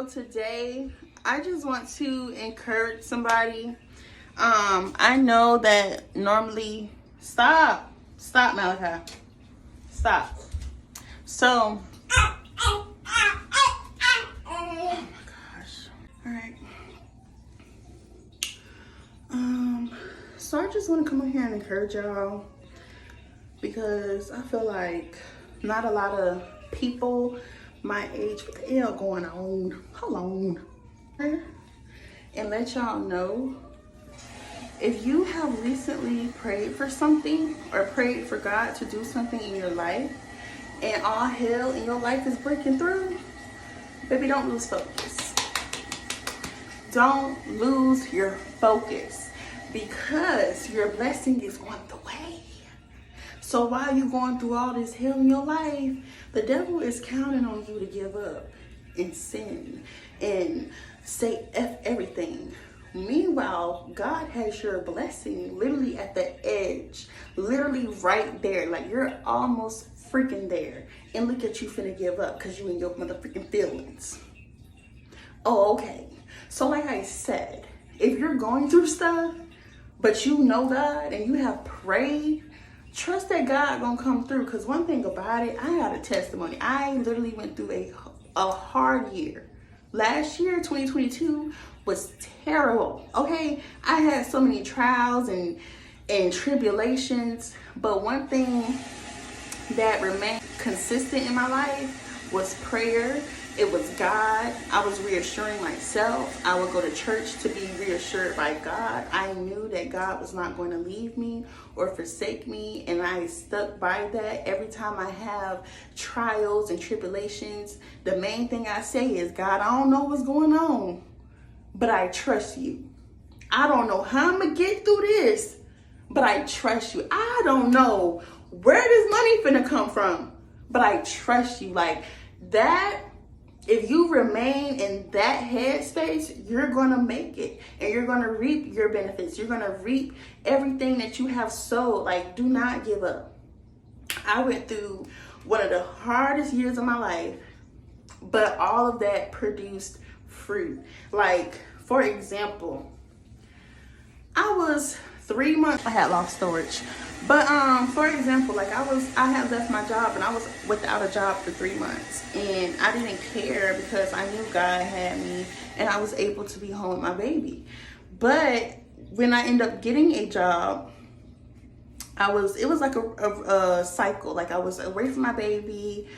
So today I just want to encourage somebody. I know that normally stop Malachi, stop. So oh my gosh, all right. So I just want to come in here and encourage y'all because I feel like not a lot of people my age, what the hell going on? Hold on. And let y'all know, if you have recently prayed for something or prayed for God to do something in your life and all hell in your life is breaking through, baby, don't lose focus. Don't lose your focus because your blessing is on the way. So while you're going through all this hell in your life, the devil is counting on you to give up and sin and say F everything. Meanwhile, God has your blessing literally at the edge, literally right there. Like you're almost freaking there. And look at you finna give up because you in your motherfucking feelings. Oh, okay. So like I said, if you're going through stuff, but you know God and you have prayed, trust that God gonna come through. Because one thing about it, I got a testimony. I literally went through a hard year. Last year, 2022, was terrible. Okay, I had so many trials and tribulations, but one thing that remained consistent in my life was prayer. It was God. I was reassuring myself. I would go to church to be reassured by God. I knew that God was not going to leave me or forsake me, and I stuck by that. Every time I have trials and tribulations, the main thing I say is, God, I don't know what's going on, but I trust you. I don't know how I'm going to get through this, but I trust you. I don't know where this money finna come from, but I trust you. Like that. If you remain in that headspace, you're going to make it and you're going to reap your benefits. You're going to reap everything that you have sowed. Like, do not give up. I went through one of the hardest years of my life, but all of that produced fruit. Like, for example, I was 3 months, I had lost storage. But for example, like I had left my job and I was without a job for 3 months, and I didn't care because I knew God had me and I was able to be home with my baby. But when I ended up getting a job, it was like a cycle. Like I was away from my baby,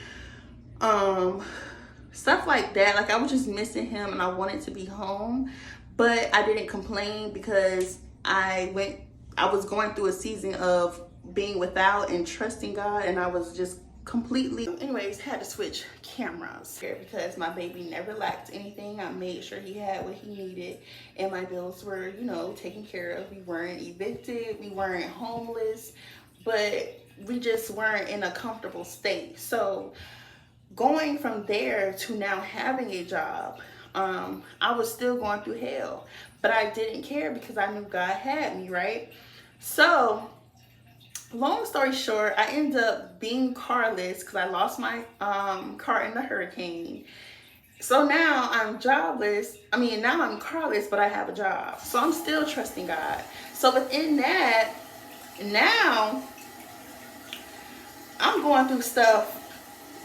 stuff like that. Like I was just missing him and I wanted to be home, but I didn't complain because I was going through a season of being without and trusting God, and I was just completely, anyways, had to switch cameras because my baby never lacked anything. I made sure he had what he needed, and my bills were, taken care of. We weren't evicted, we weren't homeless, but we just weren't in a comfortable state. So going from there to now having a job, I was still going through hell, but I didn't care because I knew God had me, right? So long story short, I ended up being carless because I lost my car in the hurricane. So now I'm jobless. Now I'm carless, but I have a job. So I'm still trusting God. So within that, now I'm going through stuff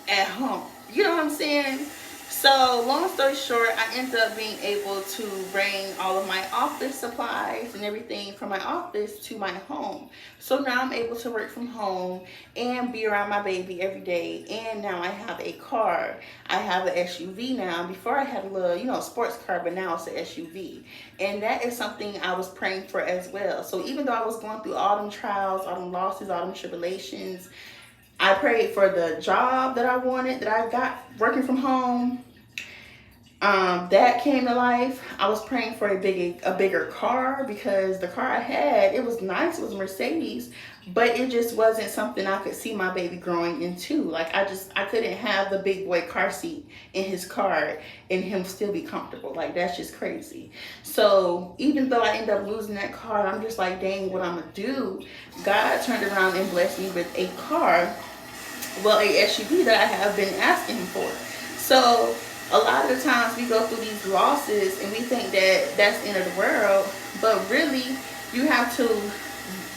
at home. You know what I'm saying? So long story short, I ended up being able to bring all of my office supplies and everything from my office to my home. So now I'm able to work from home and be around my baby every day. And now I have a car. I have an SUV now. Before I had a little, sports car, but now it's an SUV. And that is something I was praying for as well. So even though I was going through all them trials, all them losses, all them tribulations, I prayed for the job that I wanted, that I got working from home. That came to life. I was praying for a bigger car because the car I had, it was nice. It was Mercedes, but it just wasn't something I could see my baby growing into. Like I couldn't have the big boy car seat in his car and him still be comfortable. Like that's just crazy. So even though I ended up losing that car, I'm just like, dang, what I'm gonna do? God turned around and blessed me with a car, well, a SUV that I have been asking him for. So a lot of the times we go through these losses and we think that that's the end of the world, but really you have to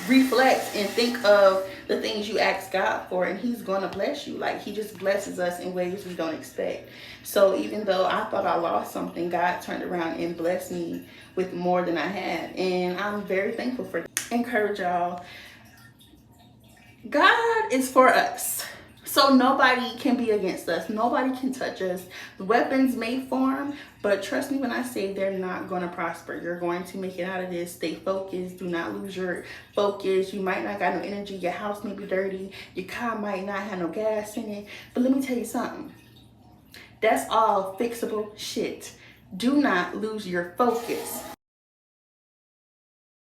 reflect and think of the things you ask God for, and he's going to bless you. Like, he just blesses us in ways we don't expect. So even though I thought I lost something, God turned around and blessed me with more than I had, and I'm very thankful for that. Encourage y'all, God is for us. So nobody can be against us. Nobody can touch us. The weapons may form, but trust me when I say they're not going to prosper. You're going to make it out of this. Stay focused. Do not lose your focus. You might not got no energy. Your house may be dirty. Your car might not have no gas in it. But let me tell you something. That's all fixable shit. Do not lose your focus.